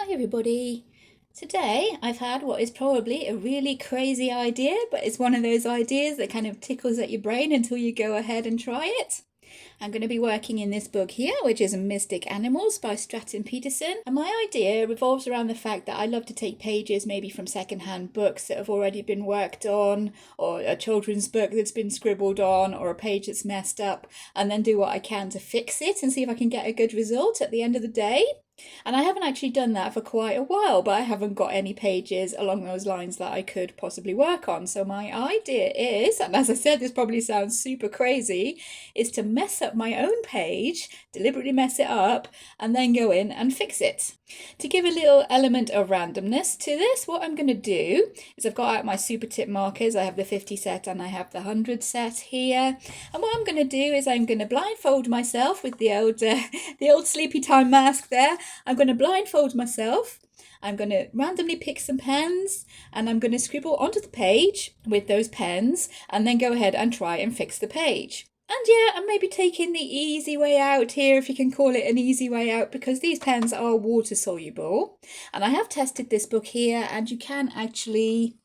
Hi everybody. Today I've had what is probably a really crazy idea, but it's one of those ideas that kind of tickles at your brain until you go ahead and try it. I'm going to be working in this book here, which is Mystic Animals by Stratten Peterson. And my idea revolves around the fact that I love to take pages maybe from secondhand books that have already been worked on, or a children's book that's been scribbled on, or a page that's messed up, and then do what I can to fix it and see if I can get a good result at the end of the day. And I haven't actually done that for quite a while, but I haven't got any pages along those lines that I could possibly work on. So my idea is, and as I said, this probably sounds super crazy, is to mess up my own page, deliberately mess it up, and then go in and fix it. To give a little element of randomness to this, what I'm going to do is I've got out my super tip markers. I have the 50 set and I have the 100 set here. And what I'm going to do is I'm going to blindfold myself with the old sleepy time mask there. I'm going to blindfold myself. I'm going to randomly pick some pens and I'm going to scribble onto the page with those pens and then go ahead and try and fix the page. And yeah, I'm maybe taking the easy way out here, if you can call it an easy way out, because these pens are water soluble. And I have tested this book here and you can actually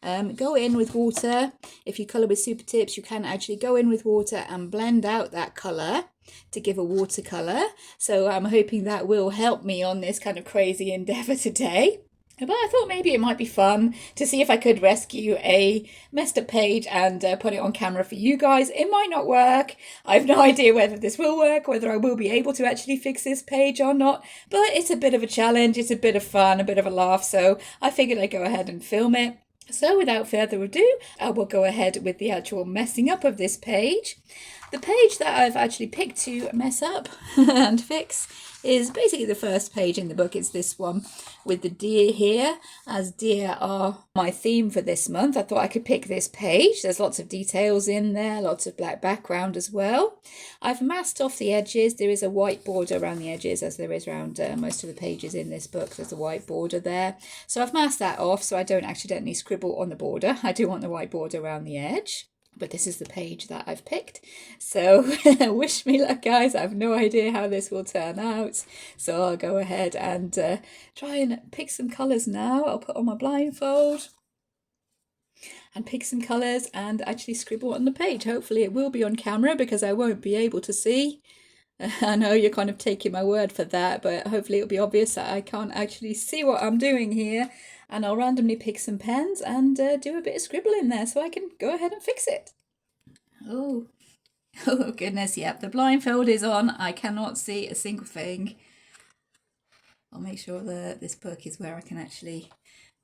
go in with water. If you colour with super tips, you can actually go in with water and blend out that colour to give a watercolour. So I'm hoping that will help me on this kind of crazy endeavour today. But I thought maybe it might be fun to see if I could rescue a messed up page and put it on camera for you guys. It might not work. I have no idea whether this will work, whether I will be able to actually fix this page or not. But it's a bit of a challenge. It's a bit of fun, a bit of a laugh. So I figured I'd go ahead and film it. So without further ado, I will go ahead with the actual messing up of this page. The page that I've actually picked to mess up and fix is basically the first page in the book. It's this one with the deer here, as deer are my theme for this month. I thought I could pick this page. There's lots of details in there, lots of black background as well. I've masked off the edges. There is a white border around the edges, as there is around most of the pages in this book. There's a white border there. So I've masked that off so I don't accidentally scribble on the border. I do want the white border around the edge. But this is the page that I've picked. So wish me luck, guys. I have no idea how this will turn out. So I'll go ahead and try and pick some colours now. I'll put on my blindfold and pick some colours and actually scribble on the page. Hopefully it will be on camera because I won't be able to see. I know you're kind of taking my word for that, but hopefully it'll be obvious that I can't actually see what I'm doing here. And I'll randomly pick some pens and do a bit of scribbling there so I can go ahead and fix it. Oh goodness, yep, the blindfold is on. I cannot see a single thing. I'll make sure that this book is where I can actually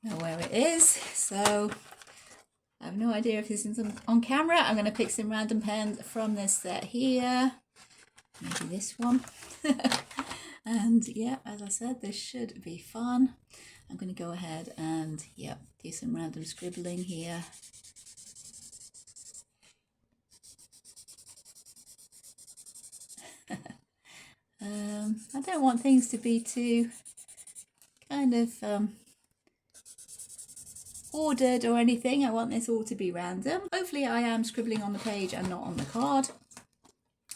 know where it is. So I have no idea if this is on camera. I'm going to pick some random pens from this set here. Maybe this one. And yeah, as I said, this should be fun. I'm going to go ahead and do some random scribbling here. I don't want things to be too kind of ordered or anything. I want this all to be random. Hopefully I am scribbling on the page and not on the card.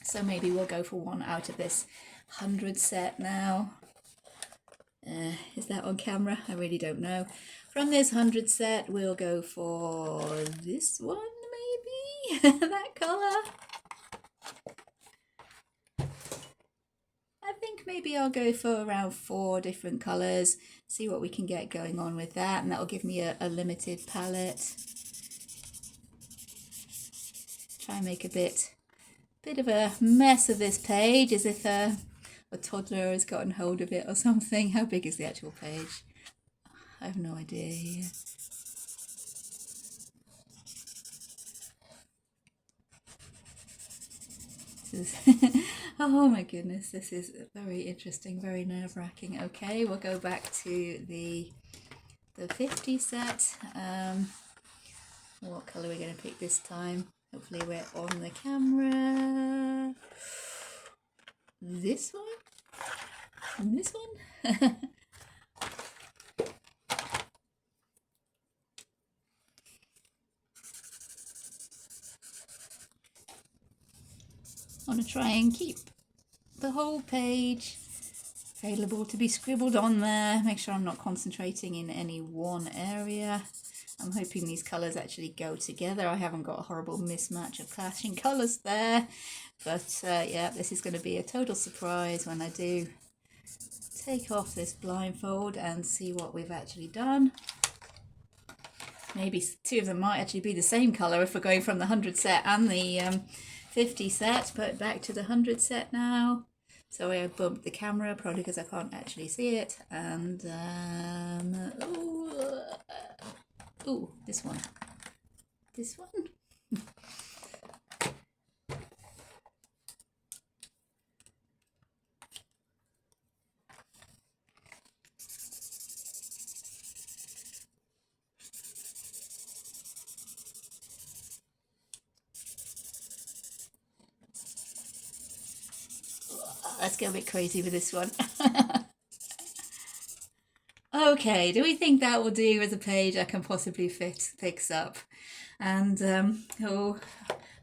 So maybe we'll go for one out of this 100 set now. Is that on camera? I really don't know. From this 100 set, we'll go for this one, maybe? That colour. I think maybe I'll go for around 4 different colours, see what we can get going on with that, and that'll give me a limited palette. Try and make a bit of a mess of this page, as if a toddler has gotten hold of it or something. How big is the actual page? I have no idea here. Oh my goodness, this is very interesting, very nerve-wracking. Okay, we'll go back to the 50 set. What colour are we going to pick this time? Hopefully we're on the camera. This one? And this one? I want to try and keep the whole page available to be scribbled on there. Make sure I'm not concentrating in any one area. I'm hoping these colours actually go together. I haven't got a horrible mismatch of clashing colours there. But yeah, this is going to be a total surprise when I do take off this blindfold and see what we've actually done. Maybe two of them might actually be the same colour if we're going from the 100 set and the 50 set, but back to the 100 set now. So I bumped the camera, probably because I can't actually see it. And, ooh, this one. This one. Let's go a bit crazy with this one. Okay, do we think that will do as a page I can possibly fix up? And oh,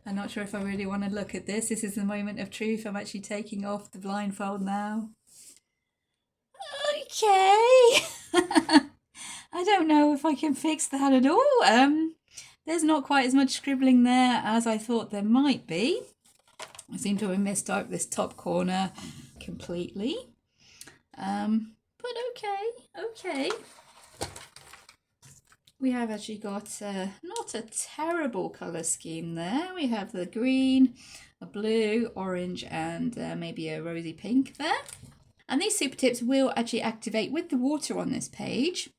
I'm not sure if I really want to look at this. This is the moment of truth. I'm actually taking off the blindfold now. Okay. I don't know if I can fix that at all. There's not quite as much scribbling there as I thought there might be. I seem to have missed out this top corner completely. But okay. We have actually got not a terrible colour scheme there. We have the green, a blue, orange, and maybe a rosy pink there. And these super tips will actually activate with the water on this page.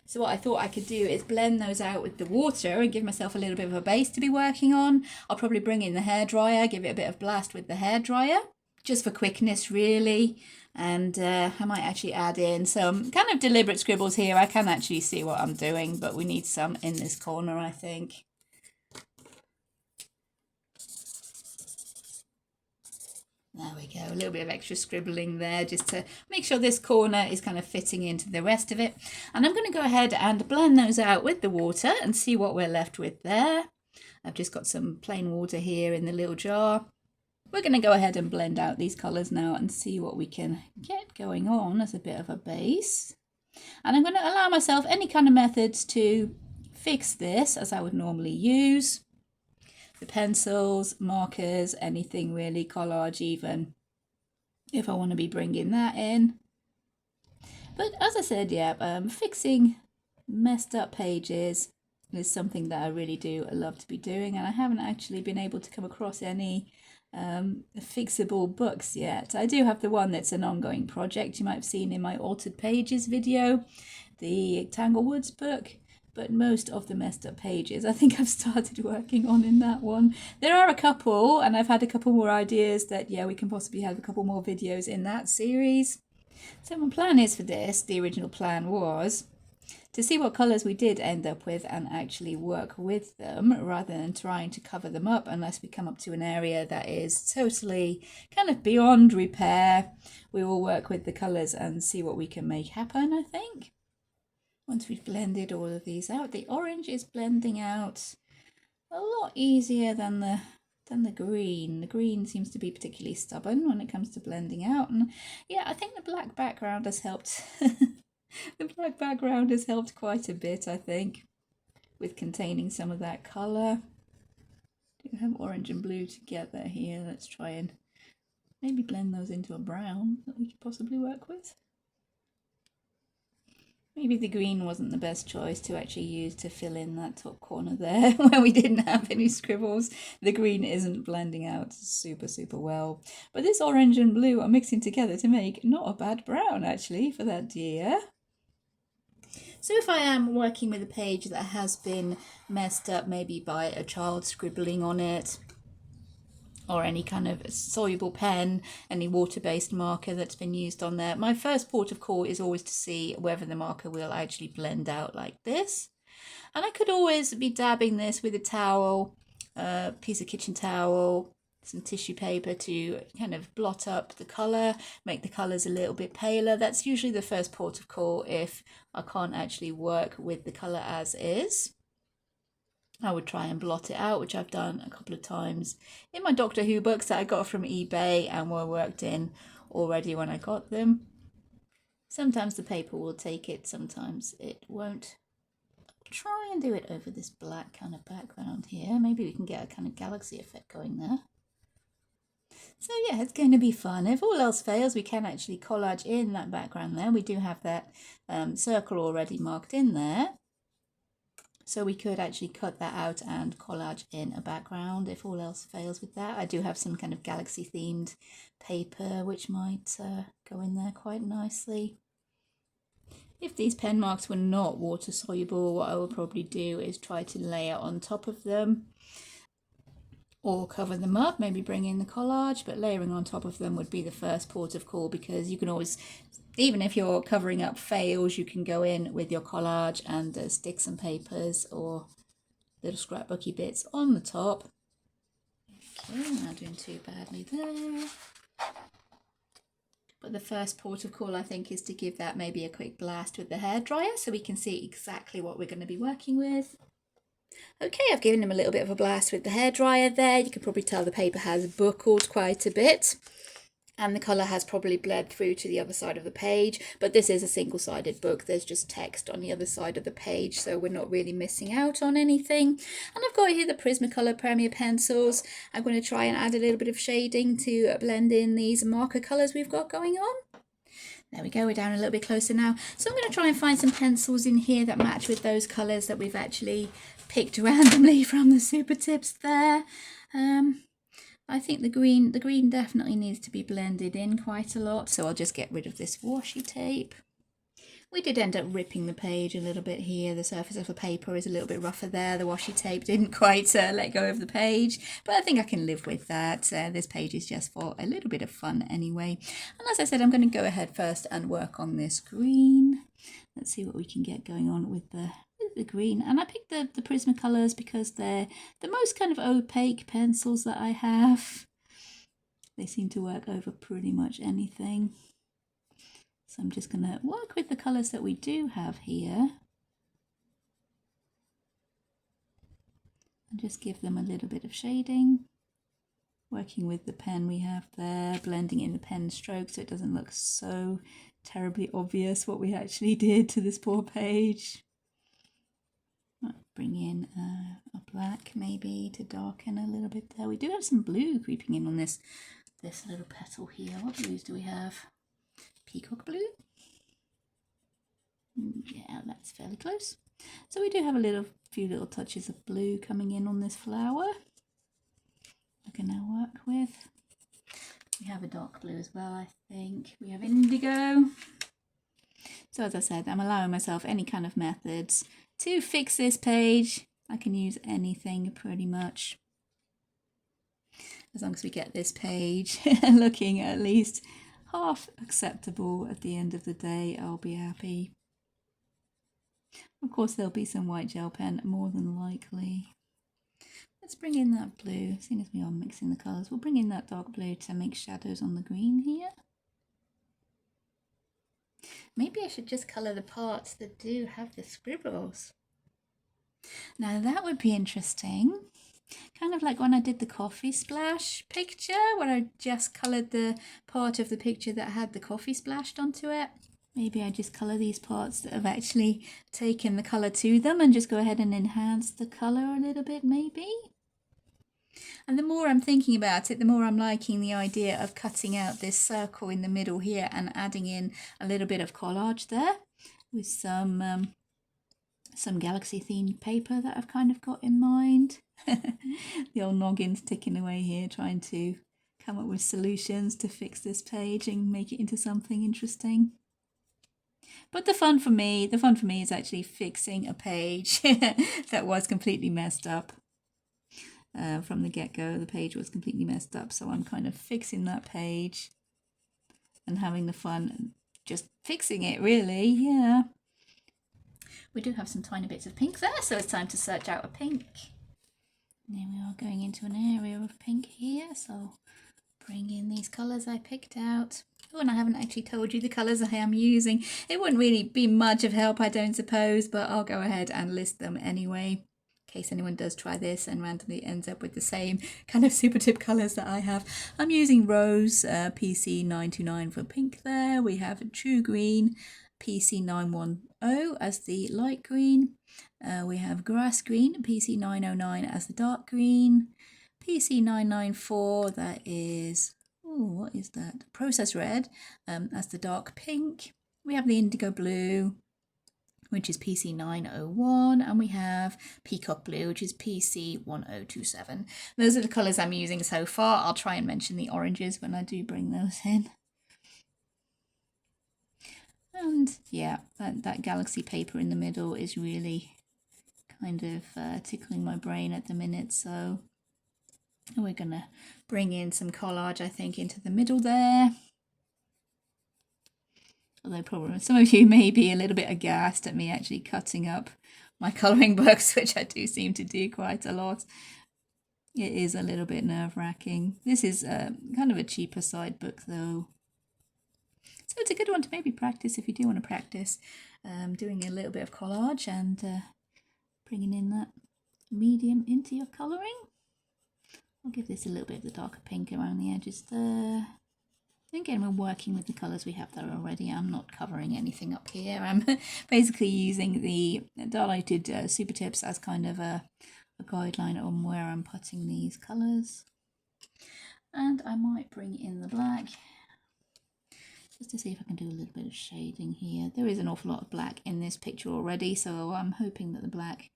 So what I thought I could do is blend those out with the water and give myself a little bit of a base to be working on. I'll probably bring in the hairdryer, give it a bit of blast with the hairdryer, just for quickness really. And I might actually add in some kind of deliberate scribbles here. I can actually see what I'm doing, but we need some in this corner, I think. There we go, a little bit of extra scribbling there just to make sure this corner is kind of fitting into the rest of it. And I'm going to go ahead and blend those out with the water and see what we're left with there. I've just got some plain water here in the little jar. We're going to go ahead and blend out these colours now and see what we can get going on as a bit of a base. And I'm going to allow myself any kind of methods to fix this as I would normally use. The pencils, markers, anything really, collage even, if I want to be bringing that in. But as I said, yeah, fixing messed up pages is something that I really do love to be doing, and I haven't actually been able to come across any fixable books yet. I do have the one that's an ongoing project you might have seen in my Altered Pages video, the Tanglewoods book. But most of the messed up pages I think I've started working on in that one. There are a couple, and I've had a couple more ideas that, yeah, we can possibly have a couple more videos in that series. So my plan is for this, the original plan was to see what colours we did end up with and actually work with them rather than trying to cover them up unless we come up to an area that is totally kind of beyond repair. We will work with the colours and see what we can make happen, I think. Once we've blended all of these out, the orange is blending out a lot easier than the green. The green seems to be particularly stubborn when it comes to blending out. And yeah, I think the black background has helped. The black background has helped quite a bit, I think, with containing some of that colour. Do have orange and blue together here. Let's try and maybe blend those into a brown that we could possibly work with. Maybe the green wasn't the best choice to actually use to fill in that top corner there where we didn't have any scribbles. The green isn't blending out super well. But this orange and blue are mixing together to make not a bad brown actually for that deer. So if I am working with a page that has been messed up maybe by a child scribbling on it, or any kind of soluble pen, any water-based marker that's been used on there, my first port of call is always to see whether the marker will actually blend out like this. And I could always be dabbing this with a towel, a piece of kitchen towel, some tissue paper to kind of blot up the colour, make the colours a little bit paler. That's usually the first port of call if I can't actually work with the colour as is. I would try and blot it out, which I've done a couple of times in my Doctor Who books that I got from eBay and were worked in already when I got them. Sometimes the paper will take it, sometimes it won't. Try and do it over this black kind of background here. Maybe we can get a kind of galaxy effect going there. So yeah, it's going to be fun. If all else fails, we can actually collage in that background there. We do have that circle already marked in there. So we could actually cut that out and collage in a background if all else fails with that. I do have some kind of galaxy themed paper which might go in there quite nicely. If these pen marks were not water soluble, what I will probably do is try to layer on top of them or cover them up, maybe bring in the collage, but layering on top of them would be the first port of call, because you can always, even if your covering up fails, you can go in with your collage and stick some papers or little scrapbooky bits on the top. Okay, not doing too badly there. But the first port of call, I think, is to give that maybe a quick blast with the hairdryer so we can see exactly what we're going to be working with. Okay, I've given him a little bit of a blast with the hairdryer there. You can probably tell the paper has buckled quite a bit. And the colour has probably bled through to the other side of the page, but this is a single-sided book. There's just text on the other side of the page, so we're not really missing out on anything. And I've got here the Prismacolor Premier pencils. I'm going to try and add a little bit of shading to blend in these marker colours we've got going on. There we go, we're down a little bit closer now. So I'm going to try and find some pencils in here that match with those colours that we've actually picked randomly from the Supertips there. I think the green definitely needs to be blended in quite a lot, so I'll just get rid of this washi tape. We did end up ripping the page a little bit here. The surface of the paper is a little bit rougher there. The washi tape didn't quite let go of the page, but I think I can live with that. This page is just for a little bit of fun anyway. And as I said, I'm going to go ahead first and work on this green. Let's see what we can get going on with the green. And I picked the Prismacolors because they're the most kind of opaque pencils that I have. They seem to work over pretty much anything. So I'm just going to work with the colours that we do have here and just give them a little bit of shading. Working with the pen we have there, blending in the pen stroke so it doesn't look so terribly obvious what we actually did to this poor page. Bring in a black maybe to darken a little bit there. We do have some blue creeping in on this little petal here. What blues do we have? Peacock blue? Yeah, that's fairly close. So we do have a few little touches of blue coming in on this flower. I can now work with. We have a dark blue as well, I think. We have indigo. So as I said, I'm allowing myself any kind of methods to fix this page. I can use anything pretty much. As long as we get this page looking at least half acceptable at the end of the day, I'll be happy. Of course, there'll be some white gel pen, more than likely. Let's bring in that blue. Seeing as we are mixing the colours, we'll bring in that dark blue to make shadows on the green here. Maybe I should just colour the parts that do have the scribbles. Now that would be interesting. Kind of like when I did the coffee splash picture, where I just coloured the part of the picture that had the coffee splashed onto it. Maybe I just colour these parts that have actually taken the colour to them and just go ahead and enhance the colour a little bit maybe. And the more I'm thinking about it, the more I'm liking the idea of cutting out this circle in the middle here and adding in a little bit of collage there with some galaxy themed paper that I've kind of got in mind. The old noggin's ticking away here, trying to come up with solutions to fix this page and make it into something interesting. But the fun for me is actually fixing a page that was completely messed up. From the get-go, the page was completely messed up, so I'm kind of fixing that page and having the fun just fixing it, really. Yeah. We do have some tiny bits of pink there, so it's time to search out a pink. And there we are, going into an area of pink here, so bring in these colours I picked out. Oh, and I haven't actually told you the colours I am using. It wouldn't really be much of help, I don't suppose, but I'll go ahead and list them anyway. case anyone does try this and randomly ends up with the same kind of super tip colours that I have. I'm using Rose PC929 for pink there. We have True Green PC910 as the light green. We have Grass Green PC909 as the dark green. PC994, that is, oh, what is that? Process Red as the dark pink. We have the Indigo Blue, which is PC901, and we have Peacock Blue, which is PC1027. Those are the colours I'm using so far. I'll try and mention the oranges when I do bring those in. And yeah, that galaxy paper in the middle is really kind of tickling my brain at the minute, so we're going to bring in some collage, I think, into the middle there. Although probably some of you may be a little bit aghast at me actually cutting up my colouring books, which I do seem to do quite a lot. It is a little bit nerve-wracking. This is kind of a cheaper side book though. So it's a good one to maybe practice if you do want to practice doing a little bit of collage and bringing in that medium into your colouring. I'll give this a little bit of the darker pink around the edges there. Again, we're working with the colours we have there already. I'm not covering anything up here. I'm basically using the diluted Supertips as kind of a guideline on where I'm putting these colours. And I might bring in the black just to see if I can do a little bit of shading here. There is an awful lot of black in this picture already, so I'm hoping that the black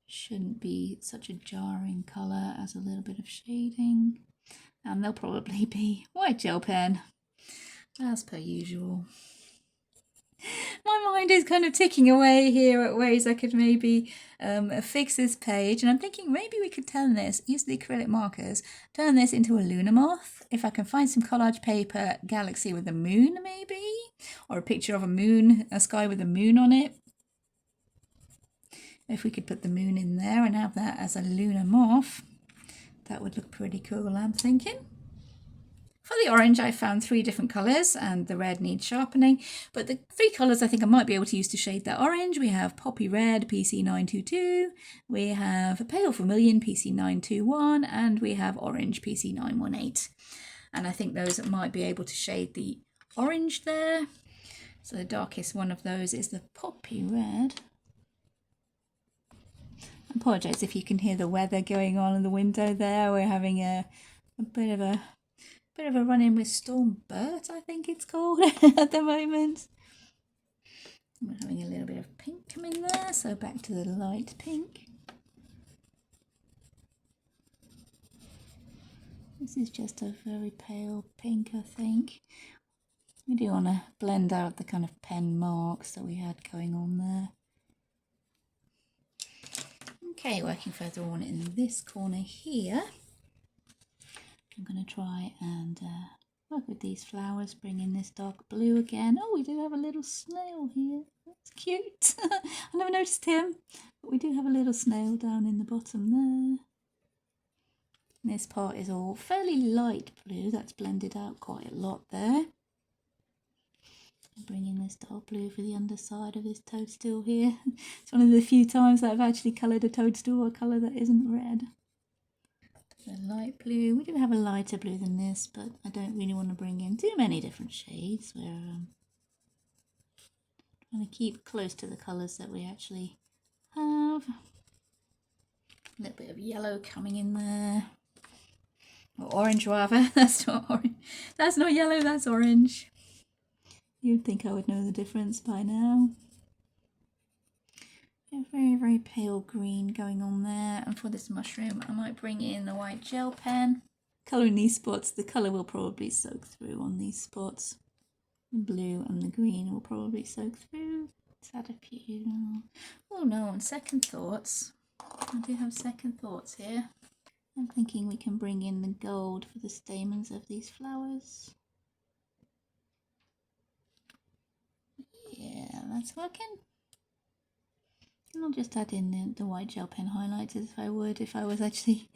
shouldn't be such a jarring colour as a little bit of shading. And there'll probably be white gel pen, as per usual. My mind is kind of ticking away here at ways I could maybe fix this page, and I'm thinking maybe we could turn this, use the acrylic markers, turn this into a lunar moth. If I can find some collage paper, galaxy with a moon maybe, or a picture of a moon, a sky with a moon on it. If we could put the moon in there and have that as a lunar moth, that would look pretty cool, I'm thinking. For the orange, I found 3 different colours, and the red needs sharpening, but the 3 colours I think I might be able to use to shade that orange. We have Poppy Red, PC922, we have Pale Vermilion, PC921, and we have Orange, PC918. And I think those might be able to shade the orange there. So the darkest one of those is the Poppy Red. I apologise if you can hear the weather going on in the window there. We're having a bit of a run-in with Storm Bert, I think it's called, at the moment. We're having a little bit of pink come in there, so back to the light pink. This is just a very pale pink, I think. We do want to blend out the kind of pen marks that we had going on there. Okay, working further on in this corner here, I'm going to try and work with these flowers, bring in this dark blue again. Oh, we do have a little snail here. That's cute. I never noticed him, but we do have a little snail down in the bottom there. This part is all fairly light blue. That's blended out quite a lot there. Bring in this dark blue for the underside of this toadstool here. It's one of the few times that I've actually coloured a toadstool a colour that isn't red. The light blue. We do have a lighter blue than this, but I don't really want to bring in too many different shades. We're trying to keep close to the colours that we actually have. A little bit of yellow coming in there. Or orange rather. That's not orange. That's not yellow, that's orange. You'd think I would know the difference by now. A very, very pale green going on there. And for this mushroom, I might bring in the white gel pen. Colouring these spots, the colour will probably soak through on these spots. The blue and the green will probably soak through. Let's add a few. Oh no, on second thoughts, I do have second thoughts here. I'm thinking we can bring in the gold for the stamens of these flowers. Yeah, that's working. And I'll just add in the white gel pen highlights as I would if I was actually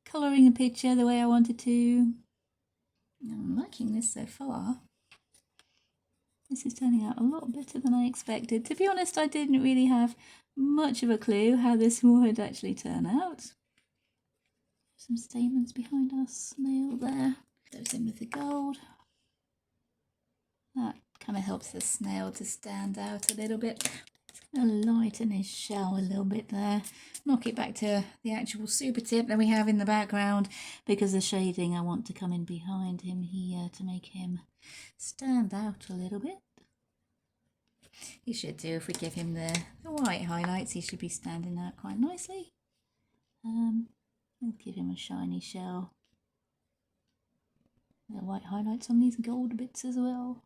colouring a picture the way I wanted to. I'm liking this so far. This is turning out a lot better than I expected. To be honest, I didn't really have much of a clue how this would actually turn out. Some stamens behind our snail there. Those in with the gold. That kind of helps the snail to stand out a little bit. It's going to lighten his shell a little bit there. Knock it back to the actual super tip that we have in the background, because the shading I want to come in behind him here to make him stand out a little bit. He should do, if we give him the white highlights, he should be standing out quite nicely. We'll give him a shiny shell. The white highlights on these gold bits as well.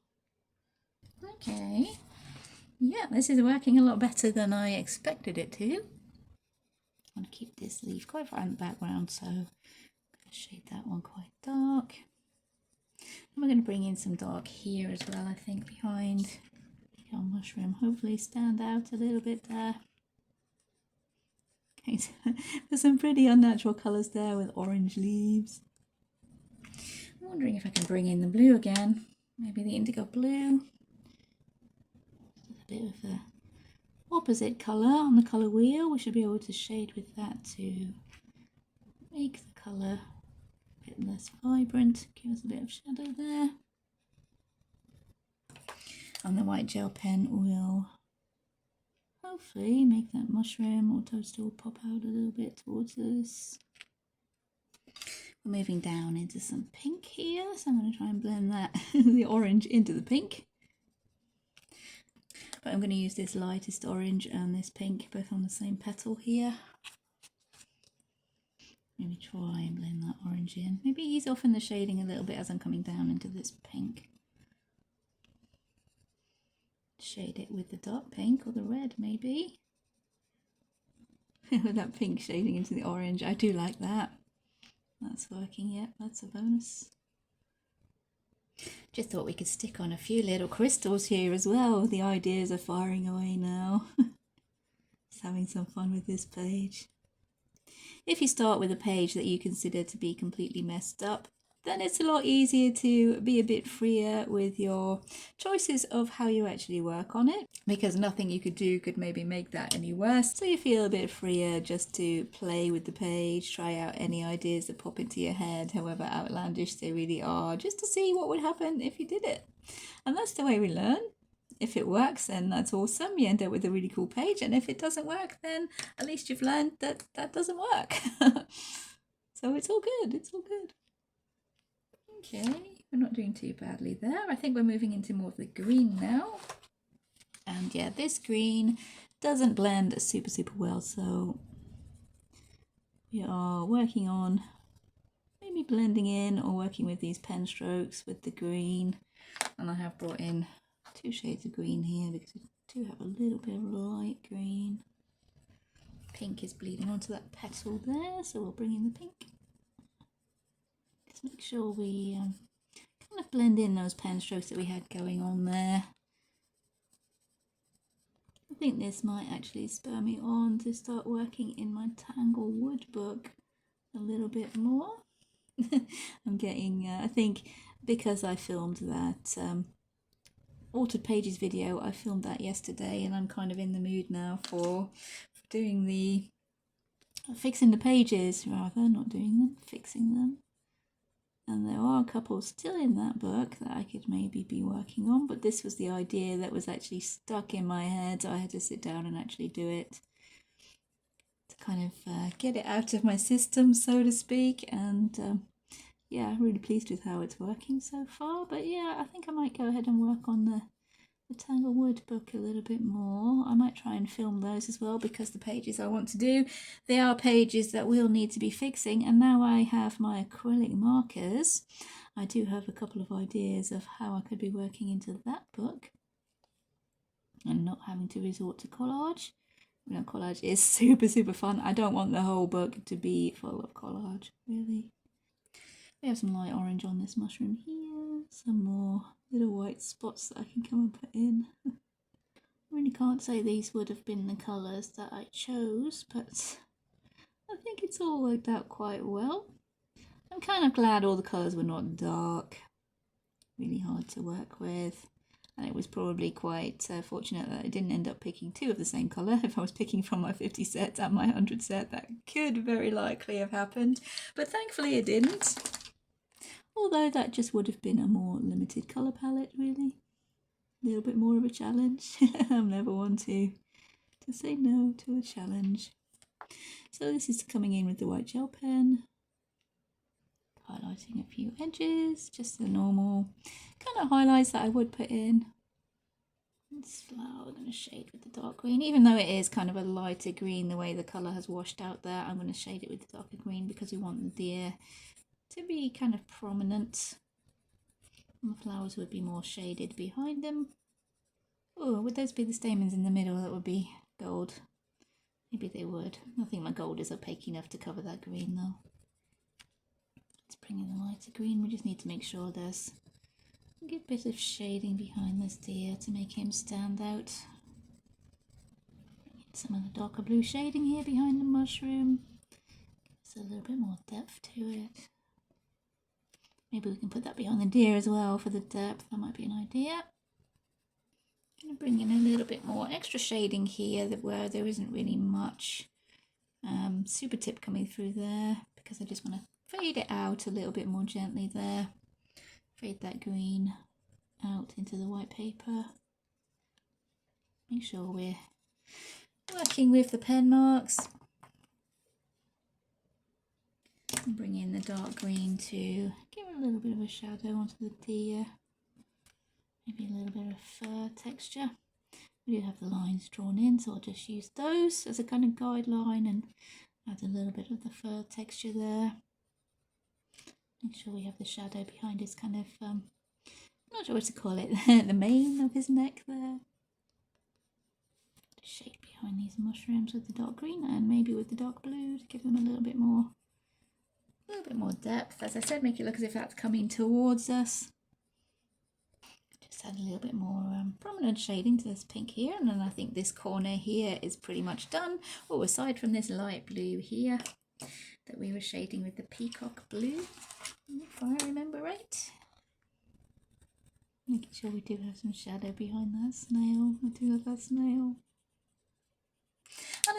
Okay, yeah, this is working a lot better than I expected it to. I'm going to keep this leaf quite far in the background, so I'm going to shade that one quite dark. And we're going to bring in some dark here as well, I think, behind our mushroom. Hopefully stand out a little bit there. Okay, so there's some pretty unnatural colours there with orange leaves. I'm wondering if I can bring in the blue again, maybe the indigo blue. A bit of the opposite colour on the colour wheel. We should be able to shade with that to make the colour a bit less vibrant, give us a bit of shadow there. And the white gel pen will hopefully make that mushroom or toadstool pop out a little bit towards us. We're moving down into some pink here, so I'm going to try and blend that the orange into the pink. But I'm going to use this lightest orange and this pink both on the same petal here. Maybe try and blend that orange in. Maybe ease off in the shading a little bit as I'm coming down into this pink. Shade it with the dark pink or the red maybe. With that pink shading into the orange. I do like that. That's working, yep, that's a bonus. Just thought we could stick on a few little crystals here as well. The ideas are firing away now. Just having some fun with this page. If you start with a page that you consider to be completely messed up, then it's a lot easier to be a bit freer with your choices of how you actually work on it, because nothing you could do could maybe make that any worse. So you feel a bit freer just to play with the page, try out any ideas that pop into your head, however outlandish they really are, just to see what would happen if you did it. And that's the way we learn. If it works, then that's awesome. You end up with a really cool page. And if it doesn't work, then at least you've learned that that doesn't work. So it's all good. It's all good. Okay, we're not doing too badly there. I think we're moving into more of the green now. And yeah, this green doesn't blend super well, so we are working on maybe blending in or working with these pen strokes with the green. And I have brought in 2 shades of green here because we do have a little bit of light green. Pink is bleeding onto that petal there, so we'll bring in the pink. Just make sure we kind of blend in those pen strokes that we had going on there. I think this might actually spur me on to start working in my Tanglewood book a little bit more. I'm getting, I think because I filmed that Altered Pages video, I filmed that yesterday, and I'm kind of in the mood now for doing the fixing the pages rather, not doing them, fixing them. And there are a couple still in that book that I could maybe be working on, but this was the idea that was actually stuck in my head, so I had to sit down and actually do it to kind of get it out of my system, so to speak. And yeah, really pleased with how it's working so far. But yeah, I think I might go ahead and work on the Tanglewood book a little bit more. I might try and film those as well, because the pages I want to do, they are pages that will need to be fixing. And now I have my acrylic markers, I do have a couple of ideas of how I could be working into that book and not having to resort to collage. You know, collage is super fun. I don't want the whole book to be full of collage, really. We have some light orange on this mushroom here, some more little white spots that I can come and put in. I really can't say these would have been the colours that I chose, but I think it's all worked out quite well. I'm kind of glad all the colours were not dark, really hard to work with. And it was probably quite fortunate that I didn't end up picking two of the same colour. If I was picking from my 50 set and my 100 set, that could very likely have happened. But thankfully it didn't. Although that just would have been a more limited colour palette, really. A little bit more of a challenge. I'm never one to say no to a challenge. So this is coming in with the white gel pen. Highlighting a few edges, just the normal kind of highlights that I would put in. This flower we're going to shade with the dark green, even though it is kind of a lighter green the way the colour has washed out there. I'm going to shade it with the darker green because we want the deer to be kind of prominent. And the flowers would be more shaded behind them. Oh, would those be the stamens in the middle? That would be gold. Maybe they would. I think my gold is opaque enough to cover that green though. Let's bring in the lighter green. We just need to make sure there's a good bit of shading behind this deer to make him stand out. Bring in some of the darker blue shading here behind the mushroom. Gives a little bit more depth to it. Maybe we can put that behind the deer as well for the depth. That might be an idea. I'm going to bring in a little bit more extra shading here where there isn't really much super tip coming through there, because I just want to fade it out a little bit more gently there. Fade that green out into the white paper. Make sure we're working with the pen marks. And bring in the dark green to give a little bit of a shadow onto the deer. Maybe a little bit of fur texture. We do have the lines drawn in, so I'll just use those as a kind of guideline and add a little bit of the fur texture there. Make sure we have the shadow behind his kind of, I'm not sure what to call it, the mane of his neck there. Shade behind these mushrooms with the dark green and maybe with the dark blue to give them a little bit more depth. As I said, make it look as if that's coming towards us. Just add a little bit more prominent shading to this pink here, and then I think this corner here is pretty much done. Oh, aside from this light blue here that we were shading with the peacock blue, if I remember right. Making sure we do have some shadow behind that snail. I do have that snail. And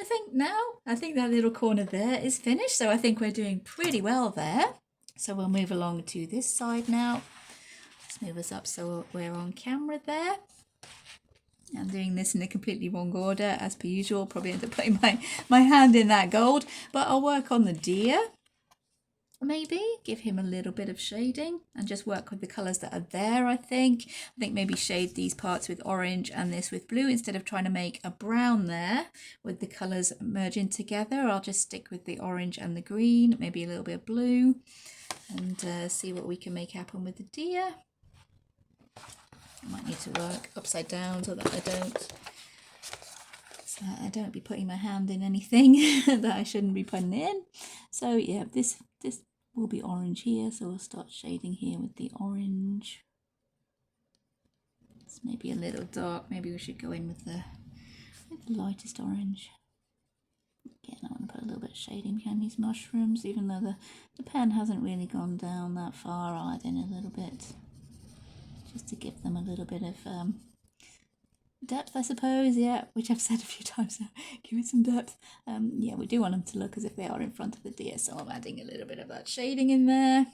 I think that little corner there is finished, so I think we're doing pretty well there. So we'll move along to this side now. Let's move us up so we're on camera there. I'm doing this in a completely wrong order as per usual. Probably end up putting my hand in that gold, but I'll work on the deer. Maybe give him a little bit of shading and just work with the colours that are there. I think maybe shade these parts with orange and this with blue instead of trying to make a brown there with the colours merging together. I'll just stick with the orange and the green, maybe a little bit of blue, and see what we can make happen with the deer. I might need to work upside down so that I don't be putting my hand in anything that I shouldn't be putting in. So yeah, this will be orange here, so we'll start shading here with the orange. It's maybe a little dark. Maybe we should go in with the lightest orange. Again, I want to put a little bit of shading behind these mushrooms, even though the pen hasn't really gone down that far. I'll add in a little bit just to give them a little bit of depth, I suppose, yeah, which I've said a few times now. Give it some depth. Yeah, we do want them to look as if they are in front of the deer, so I'm adding a little bit of that shading in there.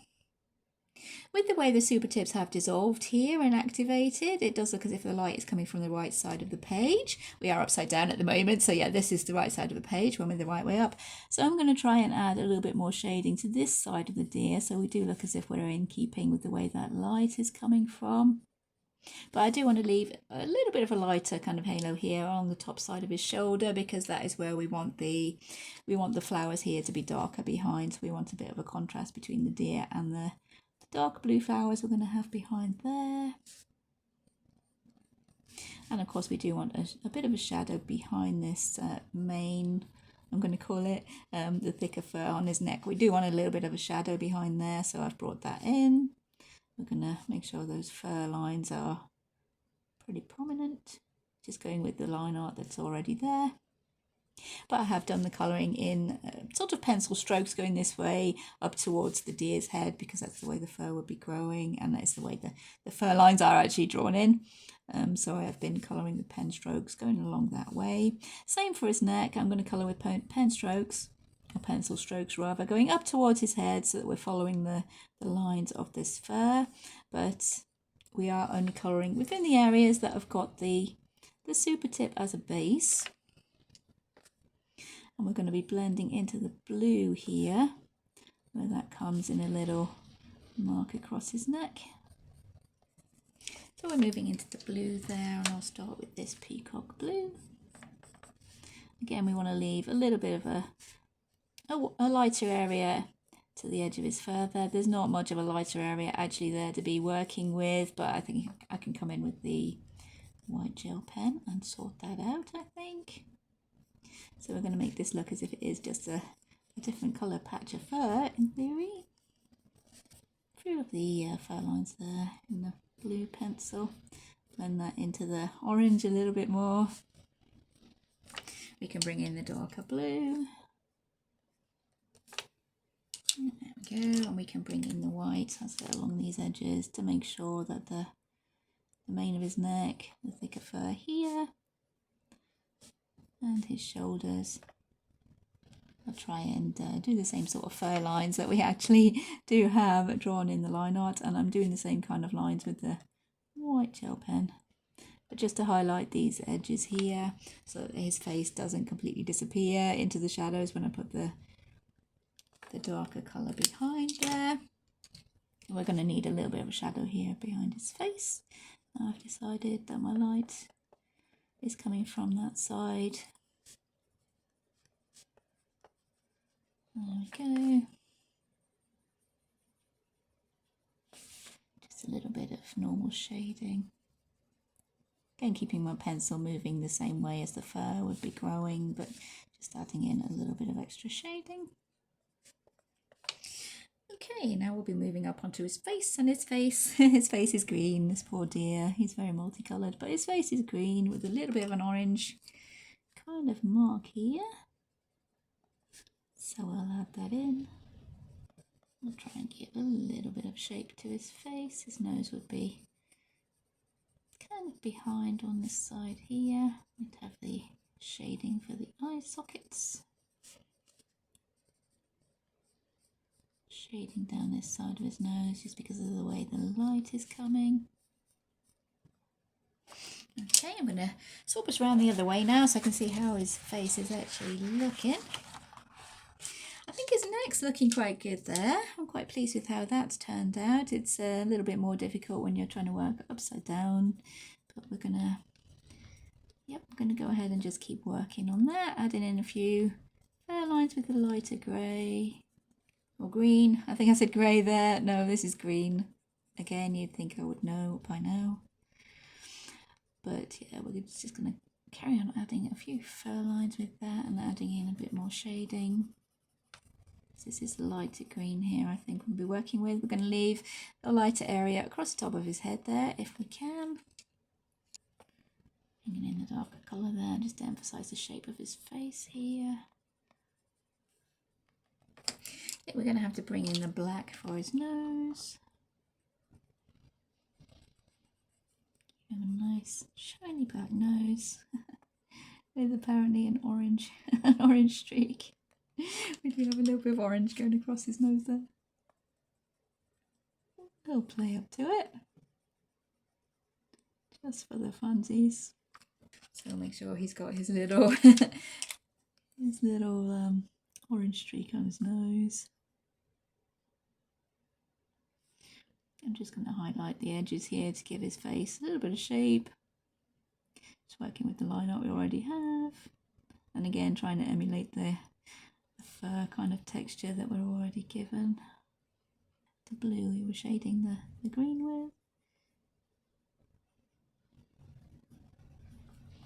With the way the super tips have dissolved here and activated, it does look as if the light is coming from the right side of the page. We are upside down at the moment, so yeah, this is the right side of the page when we're the right way up. So I'm going to try and add a little bit more shading to this side of the deer, so we do look as if we're in keeping with the way that light is coming from. But I do want to leave a little bit of a lighter kind of halo here on the top side of his shoulder, because that is where we want the flowers here to be darker behind. So we want a bit of a contrast between the deer and the dark blue flowers we're going to have behind there. And of course we do want a bit of a shadow behind this mane, I'm going to call it, the thicker fur on his neck. We do want a little bit of a shadow behind there, so I've brought that in. We're going to make sure those fur lines are pretty prominent, just going with the line art that's already there. But I have done the colouring in sort of pencil strokes going this way up towards the deer's head, because that's the way the fur would be growing, and that's the way the fur lines are actually drawn in. So I have been colouring with pen strokes going along that way. Same for his neck. I'm going to colour with pen strokes, or pencil strokes rather, going up towards his head so that we're following the lines of this fur. But we are only colouring within the areas that have got the super tip as a base. And we're going to be blending into the blue here, where that comes in a little mark across his neck. So we're moving into the blue there, and I'll start with this peacock blue. Again, we want to leave a little bit of a lighter area to the edge of his fur there. There's not much of a lighter area actually there to be working with, but I think I can come in with the white gel pen and sort that out, I think. So we're going to make this look as if it is just a different colour patch of fur in theory. Few of the fur lines there in the blue pencil. Blend that into the orange a little bit more. We can bring in the darker blue. There we go, and we can bring in the white as they're along these edges to make sure that the mane of his neck, the thicker fur here, and his shoulders. I'll try and do the same sort of fur lines that we actually do have drawn in the line art, and I'm doing the same kind of lines with the white gel pen, but just to highlight these edges here so that his face doesn't completely disappear into the shadows when I put the darker colour behind there. And we're going to need a little bit of a shadow here behind his face. I've decided that my light is coming from that side. There we go. Just a little bit of normal shading. Again, keeping my pencil moving the same way as the fur would be growing, but just adding in a little bit of extra shading. Okay, now we'll be moving up onto his face, and his face is green, this poor dear. He's very multicoloured, but his face is green with a little bit of an orange kind of mark here. So I'll add that in. I'll try and give a little bit of shape to his face. His nose would be kind of behind on this side here. We'd have the shading for the eye sockets. Shading down this side of his nose just because of the way the light is coming. Okay, I'm going to swap us around the other way now so I can see how his face is actually looking. I think his neck's looking quite good there. I'm quite pleased with how that's turned out. It's a little bit more difficult when you're trying to work upside down, but we're going to go ahead and just keep working on that, adding in a few fur lines with the lighter grey. Or green. I think I said grey there. No, this is green. Again, you'd think I would know by now. But yeah, we're just going to carry on adding a few fur lines with that and adding in a bit more shading. This is the lighter green here I think we'll be working with. We're going to leave a lighter area across the top of his head there if we can. Bringing in the darker colour there just to emphasise the shape of his face here. I think we're going to have to bring in the black for his nose. Give him a nice shiny black nose with apparently an orange streak. We do have a little bit of orange going across his nose there. We'll play up to it. Just for the funsies. So we'll make sure he's got his little orange streak on his nose. I'm just going to highlight the edges here to give his face a little bit of shape. Just working with the line art we already have. And again, trying to emulate the fur kind of texture that we're already given. The blue we were shading the green with.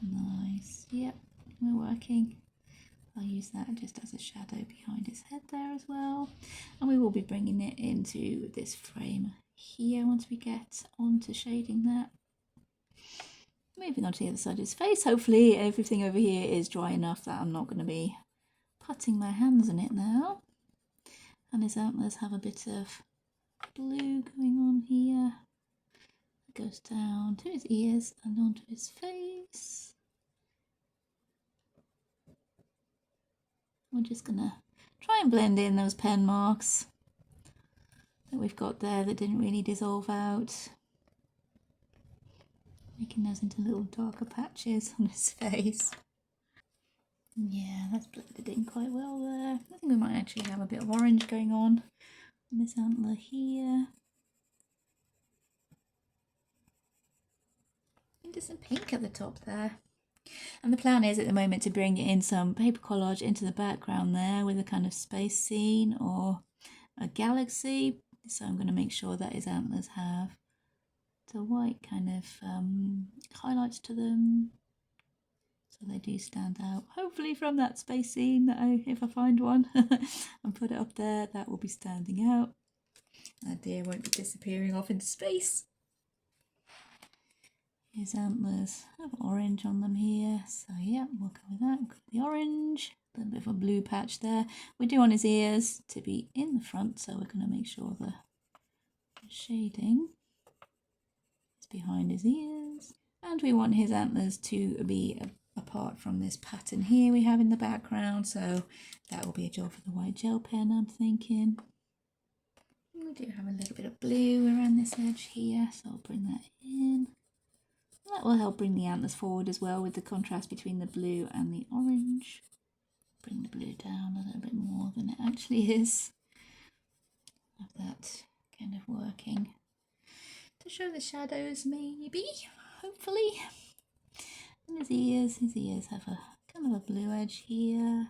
Nice, yep, we're working. I'll use that just as a shadow behind his head there as well. And we will be bringing it into this frame here once we get on to shading that. Moving on to the other side of his face. Hopefully everything over here is dry enough that I'm not going to be putting my hands in it now. And his antlers have a bit of blue going on here. goes down to his ears and onto his face. We're just gonna try and blend in those pen marks that we've got there that didn't really dissolve out. Making those into little darker patches on his face. Yeah, that's blended in quite well there. I think we might actually have a bit of orange going on this antler here. And just some pink at the top there. And the plan is at the moment to bring in some paper collage into the background there with a kind of space scene or a galaxy. So I'm going to make sure that his antlers have the white kind of highlights to them, so they do stand out. Hopefully from that space scene that if I find one and put it up there, that will be standing out. That deer won't be disappearing off into space. His antlers have orange on them here, so yeah, we'll go with that. We've got the orange, a little bit of a blue patch there. We do want his ears to be in the front, so we're going to make sure the shading is behind his ears. And we want his antlers to be apart from this pattern here we have in the background, so that will be a job for the white gel pen, I'm thinking. We do have a little bit of blue around this edge here, so I'll bring that in. That will help bring the antlers forward as well with the contrast between the blue and the orange. Bring the blue down a little bit more than it actually is. Have that kind of working to show the shadows, maybe, hopefully. And his ears have a kind of a blue edge here.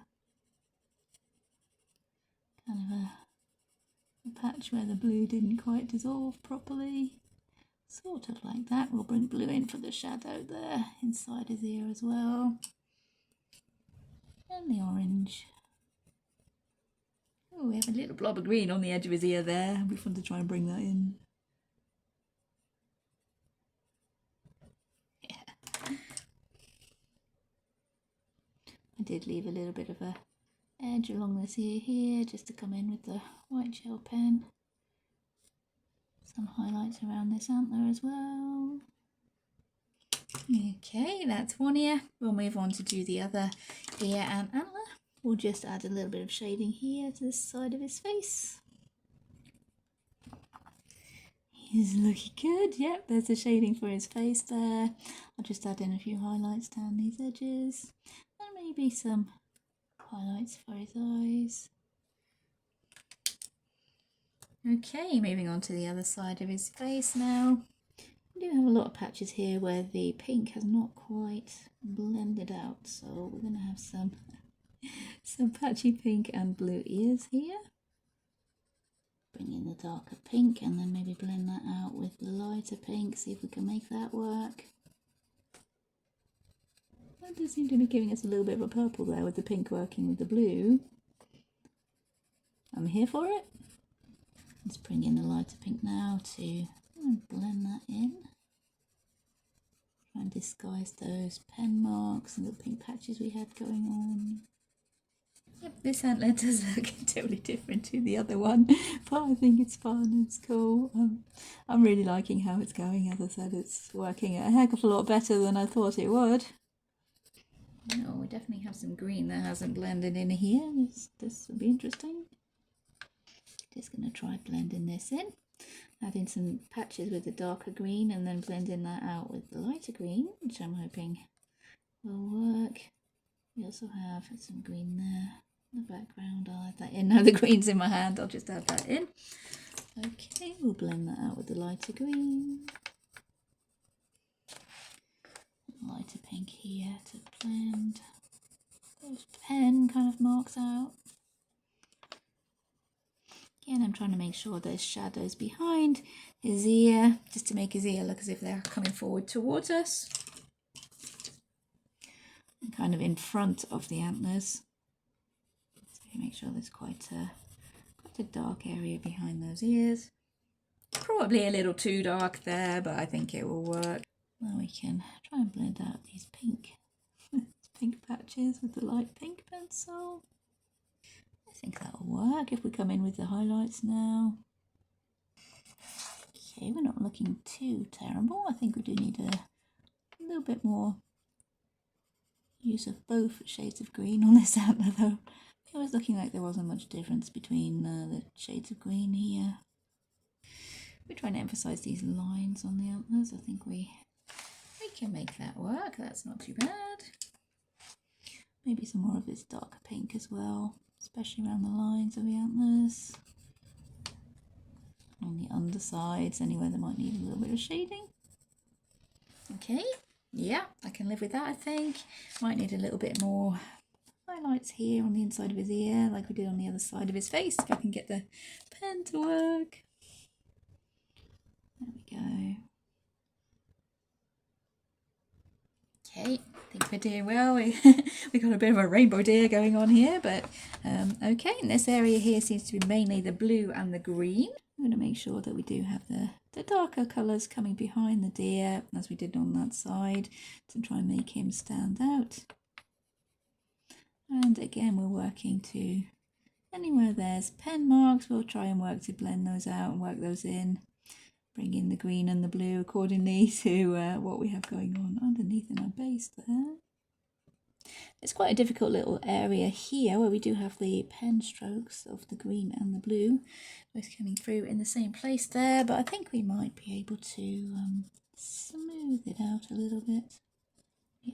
Kind of a patch where the blue didn't quite dissolve properly. Sort of like that. We'll bring blue in for the shadow there inside his ear as well. And the orange. Oh, we have a little blob of green on the edge of his ear there. It'll be fun to try and bring that in. Yeah. I did leave a little bit of a edge along this ear here just to come in with the white gel pen. Some highlights around this antler as well. Okay, that's one ear. We'll move on to do the other ear and antler. We'll just add a little bit of shading here to this side of his face. He's looking good. Yep, there's a shading for his face there. I'll just add in a few highlights down these edges. And maybe some highlights for his eyes. Okay, moving on to the other side of his face now. We do have a lot of patches here where the pink has not quite blended out, so we're going to have some patchy pink and blue ears here. Bring in the darker pink and then maybe blend that out with the lighter pink, see if we can make that work. That does seem to be giving us a little bit of a purple there with the pink working with the blue. I'm here for it. Let's bring in the lighter pink now to blend that in. Try and disguise those pen marks and the pink patches we had going on. Yep, this antler does look totally different to the other one, but I think it's fun, it's cool. I'm really liking how it's going. As I said, it's working a heck of a lot better than I thought it would. Oh, we definitely have some green that hasn't blended in here. This will be interesting. Just going to try blending this in. Add in some patches with the darker green and then blending that out with the lighter green, which I'm hoping will work. We also have some green there in the background. I'll add that in. Now the green's in my hand, I'll just add that in. Okay, we'll blend that out with the lighter green. Lighter pink here to blend those pen kind of marks out. Again, I'm trying to make sure there's shadows behind his ear, just to make his ear look as if they're coming forward towards us. And kind of in front of the antlers. So make sure there's quite a dark area behind those ears. Probably a little too dark there, but I think it will work. Now we can try and blend out these pink patches with the light pink pencil. I think that'll work if we come in with the highlights now. Okay, we're not looking too terrible. I think we do need a little bit more use of both shades of green on this antler though. It was looking like there wasn't much difference between the shades of green here. We're trying to emphasize these lines on the antlers. I think we can make that work. That's not too bad. Maybe some more of this darker pink as well, especially around the lines of the antlers. On the undersides, anywhere that might need a little bit of shading. Okay, yeah, I can live with that, I think. Might need a little bit more highlights here on the inside of his ear, like we did on the other side of his face, if I can get the pen to work. There we go. Okay, I think we're doing well. We got a bit of a rainbow deer going on here, but okay, and this area here seems to be mainly the blue and the green. I'm going to make sure that we do have the darker colours coming behind the deer, as we did on that side, to try and make him stand out. And again, we're working to, anywhere there's pen marks, we'll try and work to blend those out and work those in. Bring in the green and the blue accordingly to what we have going on underneath in our base there. It's quite a difficult little area here where we do have the pen strokes of the green and the blue both coming through in the same place there, but I think we might be able to smooth it out a little bit.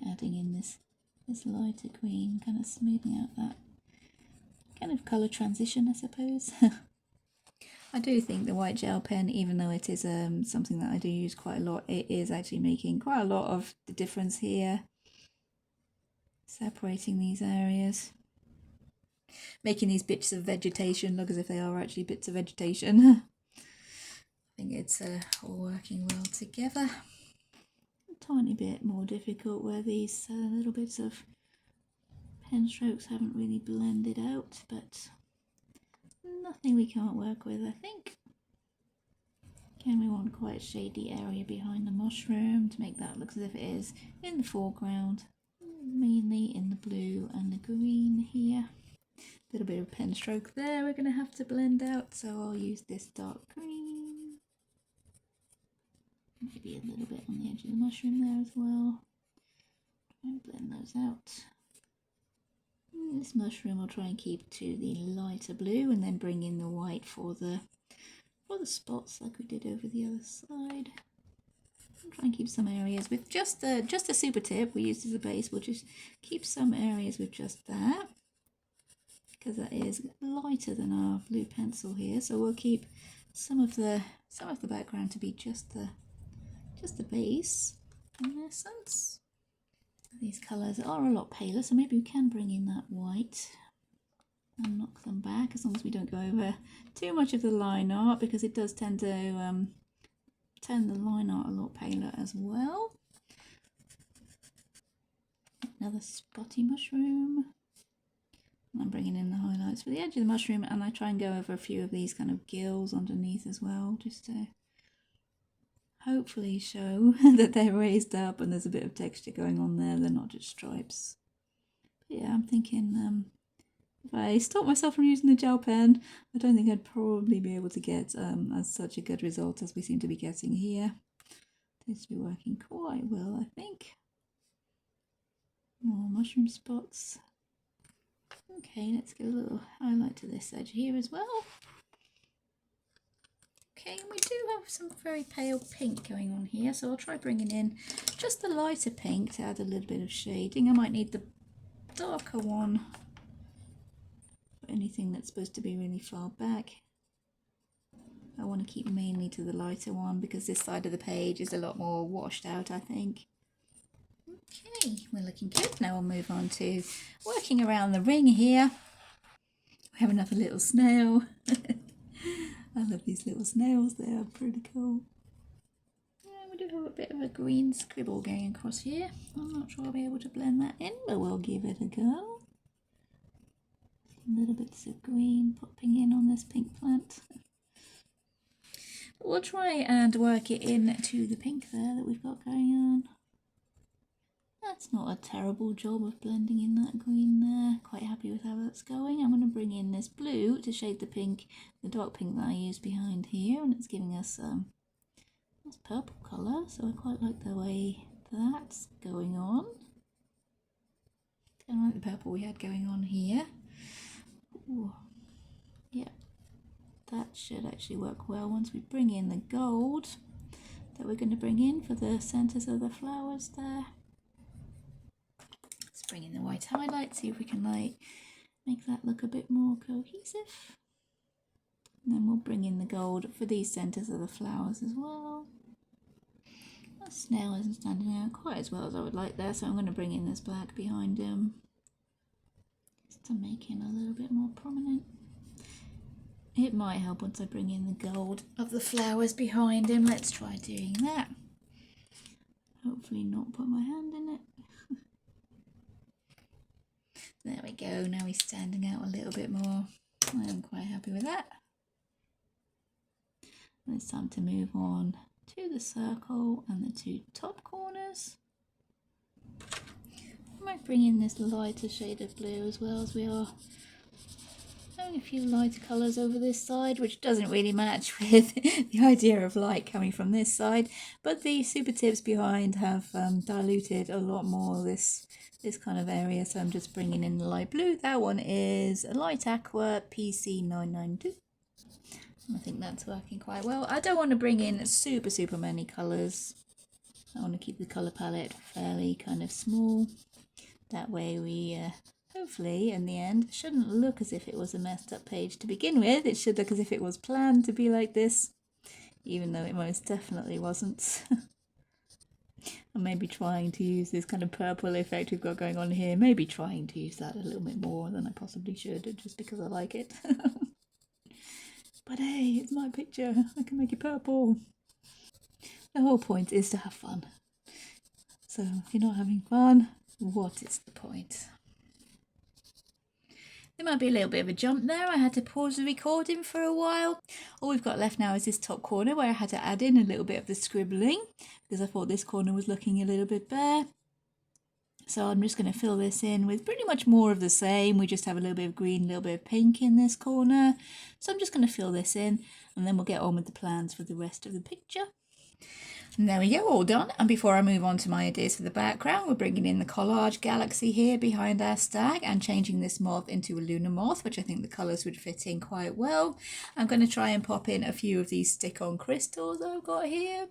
Adding in this lighter green, kind of smoothing out that kind of colour transition, I suppose. I do think the white gel pen, even though it is something that I do use quite a lot, it is actually making quite a lot of the difference here. Separating these areas. Making these bits of vegetation look as if they are actually bits of vegetation. I think it's all working well together. A tiny bit more difficult where these little bits of pen strokes haven't really blended out, but nothing we can't work with, I think. Again, we want quite a shady area behind the mushroom to make that look as if it is in the foreground, mainly in the blue and the green here. A little bit of pen stroke there we're going to have to blend out, so I'll use this dark green. Maybe a little bit on the edge of the mushroom there as well. Try and blend those out. This mushroom I'll try and keep to the lighter blue and then bring in the white for the spots like we did over the other side. I'll try and keep some areas with just a super tip we used as a base. We'll just keep some areas with just that, because that is lighter than our blue pencil here. So we'll keep some of the background to be just the base in essence. These colours are a lot paler, so maybe we can bring in that white and knock them back, as long as we don't go over too much of the line art, because it does tend to turn the line art a lot paler as well. Another spotty mushroom. I'm bringing in the highlights for the edge of the mushroom, and I try and go over a few of these kind of gills underneath as well, just to hopefully show that they're raised up and there's a bit of texture going on there, they're not just stripes. But yeah, I'm thinking if I stop myself from using the gel pen, I don't think I'd probably be able to get as such a good result as we seem to be getting here. Seems to be working quite well, I think. More mushroom spots. Okay, let's give a little highlight to this edge here as well. Okay, and we do have some very pale pink going on here, so I'll try bringing in just the lighter pink to add a little bit of shading. I might need the darker one for anything that's supposed to be really far back. I want to keep mainly to the lighter one because this side of the page is a lot more washed out, I think. Okay, we're looking good. Now we'll move on to working around the ring here. We have another little snail. I love these little snails, they are pretty cool. Yeah, we do have a bit of a green scribble going across here. I'm not sure I'll be able to blend that in, but we'll give it a go. Some little bits of green popping in on this pink plant. But we'll try and work it into the pink there that we've got going on. That's not a terrible job of blending in that green there. Quite happy with how that's going. I'm going to bring in this blue to shade the pink, the dark pink that I used behind here, and it's giving us That's purple colour, so I quite like the way that's going on. Kind of like the purple we had going on here. Ooh. Yeah, that should actually work well once we bring in the gold that we're going to bring in for the centres of the flowers there. Let's bring in the white highlight, see if we can like make that look a bit more cohesive. And then we'll bring in the gold for these centres of the flowers as well. The snail isn't standing out quite as well as I would like there, so I'm going to bring in this black behind him just to make him a little bit more prominent. It might help once I bring in the gold of the flowers behind him. Let's try doing that. Hopefully not put my hand in it. There we go, now he's standing out a little bit more. I'm quite happy with that. And it's time to move on to the circle and the two top corners. I might bring in this lighter shade of blue as well, as we are having a few lighter colours over this side, which doesn't really match with the idea of light coming from this side, but the super tips behind have diluted a lot more this kind of area, so I'm just bringing in the light blue. That one is a light aqua PC992. I think that's working quite well. I don't want to bring in super many colours. I want to keep the colour palette fairly kind of small. That way we hopefully in the end shouldn't look as if it was a messed up page to begin with. It should look as if it was planned to be like this, even though it most definitely wasn't. I'm maybe trying to use this kind of purple effect we've got going on here, maybe trying to use that a little bit more than I possibly should, just because I like it. But hey, it's my picture, I can make it purple. The whole point is to have fun. So if you're not having fun, what is the point? There might be a little bit of a jump there. I had to pause the recording for a while. All we've got left now is this top corner where I had to add in a little bit of the scribbling because I thought this corner was looking a little bit bare. So I'm just going to fill this in with pretty much more of the same. We just have a little bit of green, a little bit of pink in this corner. So I'm just going to fill this in and then we'll get on with the plans for the rest of the picture. And there we go, all done. And before I move on to my ideas for the background, we're bringing in the collage galaxy here behind our stag and changing this moth into a lunar moth, which I think the colours would fit in quite well. I'm going to try and pop in a few of these stick-on crystals that I've got here.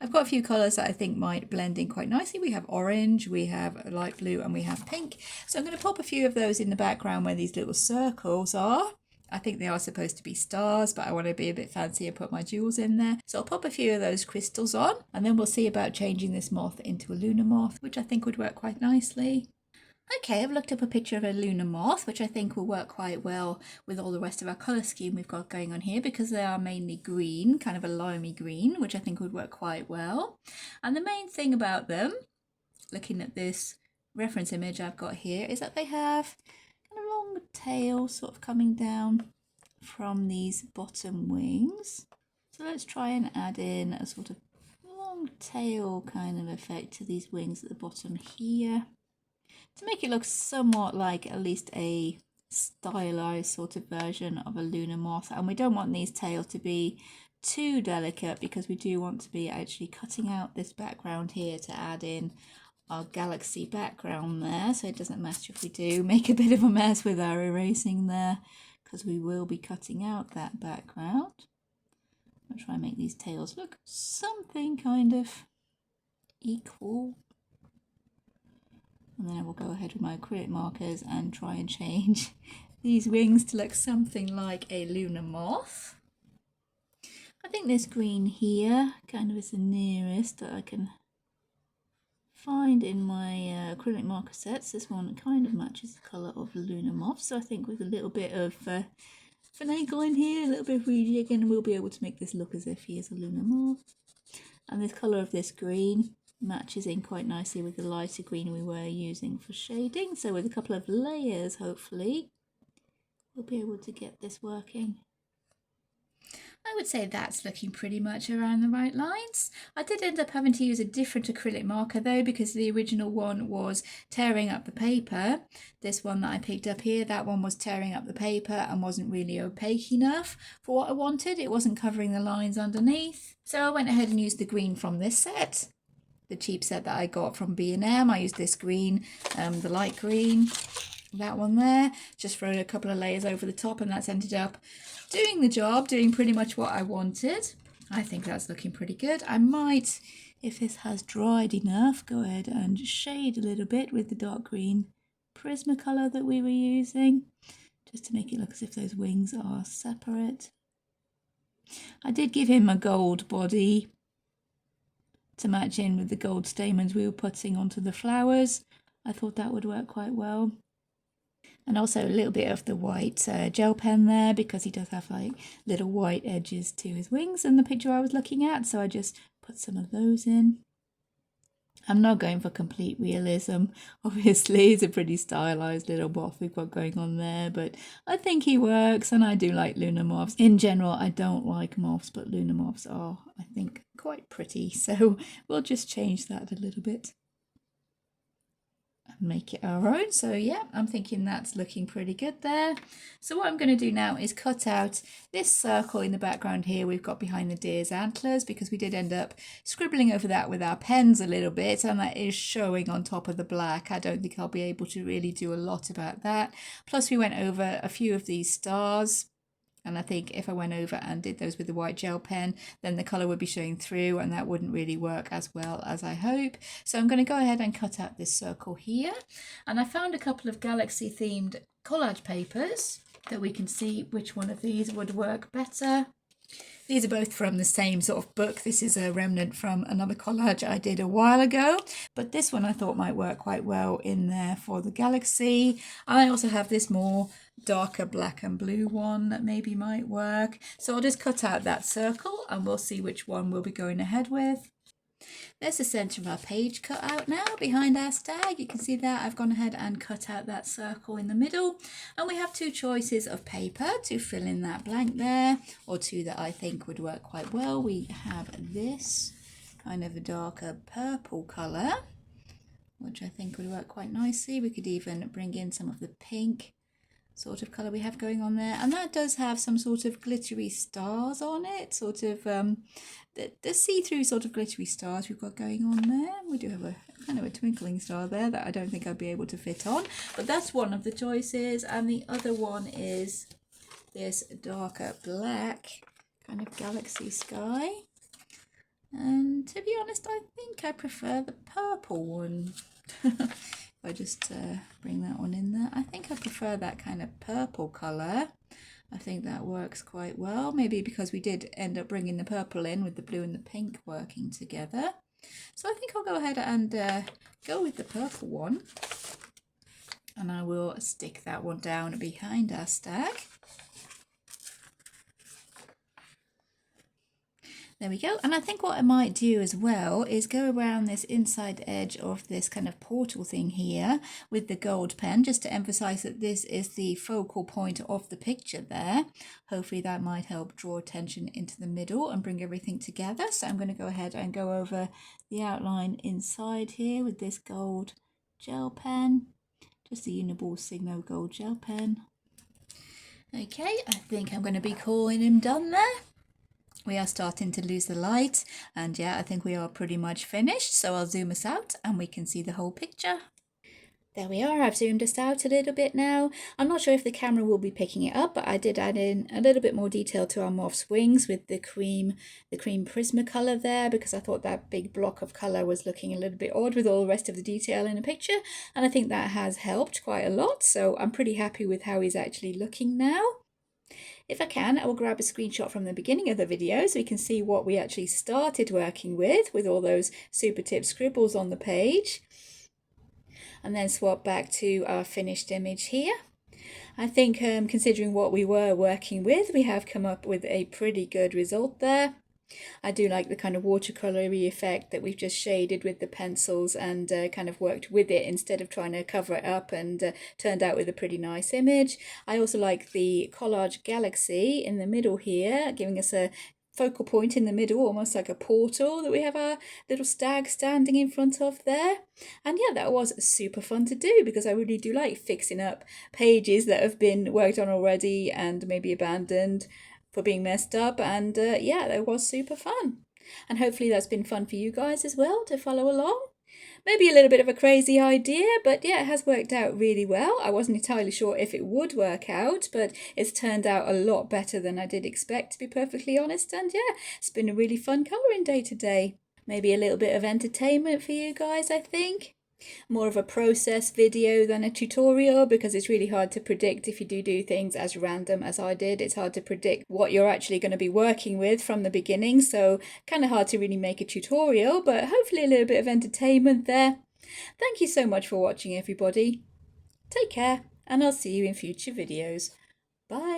I've got a few colours that I think might blend in quite nicely. We have orange, we have light blue, and we have pink. So I'm going to pop a few of those in the background where these little circles are. I think they are supposed to be stars, but I want to be a bit fancy and put my jewels in there. So I'll pop a few of those crystals on, and then we'll see about changing this moth into a lunar moth, which I think would work quite nicely. Okay, I've looked up a picture of a lunar moth, which I think will work quite well with all the rest of our colour scheme we've got going on here, because they are mainly green, kind of a limey green, which I think would work quite well. And the main thing about them, looking at this reference image I've got here, is that they have kind of long tail sort of coming down from these bottom wings. So let's try and add in a sort of long tail kind of effect to these wings at the bottom here to make it look somewhat like at least a stylized sort of version of a lunar moth. And we don't want these tails to be too delicate because we do want to be actually cutting out this background here to add in our galaxy background there, so it doesn't matter if we do make a bit of a mess with our erasing there, because we will be cutting out that background. I'll try and make these tails look something kind of equal, and then I will go ahead with my acrylic markers and try and change these wings to look something like a lunar moth. I think this green here kind of is the nearest that I can find in my acrylic marker sets. This one kind of matches the colour of the lunar moth, so I think with a little bit of finagling here, a little bit of rejigging, we'll be able to make this look as if he is a lunar moth. And this colour of this green matches in quite nicely with the lighter green we were using for shading, so with a couple of layers hopefully we'll be able to get this working. I would say that's looking pretty much around the right lines. I did end up having to use a different acrylic marker though, because the original one was tearing up the paper. This one that I picked up here, that one was tearing up the paper and wasn't really opaque enough for what I wanted. It wasn't covering the lines underneath. So I went ahead and used the green from this set, the cheap set that I got from B&M. I used this green, the light green, that one there, just for a couple of layers over the top, and that's ended up doing the job, doing pretty much what I wanted. I think that's looking pretty good. I might, if this has dried enough, go ahead and shade a little bit with the dark green Prismacolor that we were using, just to make it look as if those wings are separate. I did give him a gold body to match in with the gold stamens we were putting onto the flowers. I thought that would work quite well. And also a little bit of the white gel pen there, because he does have like little white edges to his wings in the picture I was looking at, so I just put some of those in. I'm not going for complete realism. Obviously, it's a pretty stylized little moth we've got going on there, but I think he works, and I do like lunar moths. In general, I don't like moths, but lunar moths are, I think, quite pretty, so we'll just change that a little bit and make it our own. So yeah, I'm thinking that's looking pretty good there. So what I'm going to do now is cut out this circle in the background here we've got behind the deer's antlers, because we did end up scribbling over that with our pens a little bit, and that is showing on top of the black. I don't think I'll be able to really do a lot about that. Plus we went over a few of these stars, and I think if I went over and did those with the white gel pen, then the colour would be showing through, and that wouldn't really work as well as I hope. So I'm going to go ahead and cut out this circle here. And I found a couple of galaxy themed collage papers that we can see which one of these would work better. These are both from the same sort of book. This is a remnant from another collage I did a while ago, but this one I thought might work quite well in there for the galaxy. I also have this more darker black and blue one that maybe might work. So I'll just cut out that circle and we'll see which one we'll be going ahead with. There's the centre of our page cut out now behind our stag. You can see that I've gone ahead and cut out that circle in the middle, and we have two choices of paper to fill in that blank there, or two that I think would work quite well. We have this kind of a darker purple colour, which I think would work quite nicely. We could even bring in some of the pink sort of colour we have going on there, and that does have some sort of glittery stars on it, sort of the see-through sort of glittery stars we've got going on there. We do have a kind of a twinkling star there that I don't think I'd be able to fit on, but that's one of the choices. And the other one is this darker black kind of galaxy sky, and to be honest I think I prefer the purple one. I just bring that one in there. I think I prefer that kind of purple colour. I think that works quite well. Maybe because we did end up bringing the purple in with the blue and the pink working together. So I think I'll go ahead and go with the purple one. And I will stick that one down behind our stag. There we go. And I think what I might do as well is go around this inside edge of this kind of portal thing here with the gold pen, just to emphasize that this is the focal point of the picture there. Hopefully that might help draw attention into the middle and bring everything together. So I'm going to go ahead and go over the outline inside here with this gold gel pen, just the Uni-ball Signo gold gel pen. Okay, I think I'm going to be calling him done there. We are starting to lose the light, and yeah, I think we are pretty much finished. So I'll zoom us out and we can see the whole picture. There we are. I've zoomed us out a little bit now. I'm not sure if the camera will be picking it up, but I did add in a little bit more detail to our moth's wings with the cream Prismacolor there, because I thought that big block of colour was looking a little bit odd with all the rest of the detail in the picture, and I think that has helped quite a lot. So I'm pretty happy with how he's actually looking now. If I can, I will grab a screenshot from the beginning of the video so we can see what we actually started working with all those super tip scribbles on the page. And then swap back to our finished image here. I think considering what we were working with, we have come up with a pretty good result there. I do like the kind of watercolory effect that we've just shaded with the pencils and kind of worked with it instead of trying to cover it up, and turned out with a pretty nice image. I also like the collage galaxy in the middle here, giving us a focal point in the middle, almost like a portal that we have our little stag standing in front of there. And yeah, that was super fun to do because I really do like fixing up pages that have been worked on already and maybe abandoned for being messed up. And yeah, that was super fun. And hopefully that's been fun for you guys as well to follow along. Maybe a little bit of a crazy idea, but yeah, it has worked out really well. I wasn't entirely sure if it would work out, but it's turned out a lot better than I did expect, to be perfectly honest. And yeah, it's been a really fun colouring day today. Maybe a little bit of entertainment for you guys, I think. More of a process video than a tutorial, because it's really hard to predict if you do things as random as I did. It's hard to predict what you're actually going to be working with from the beginning, so kind of hard to really make a tutorial, but hopefully a little bit of entertainment there. Thank you so much for watching, everybody. Take care, and I'll see you in future videos. Bye.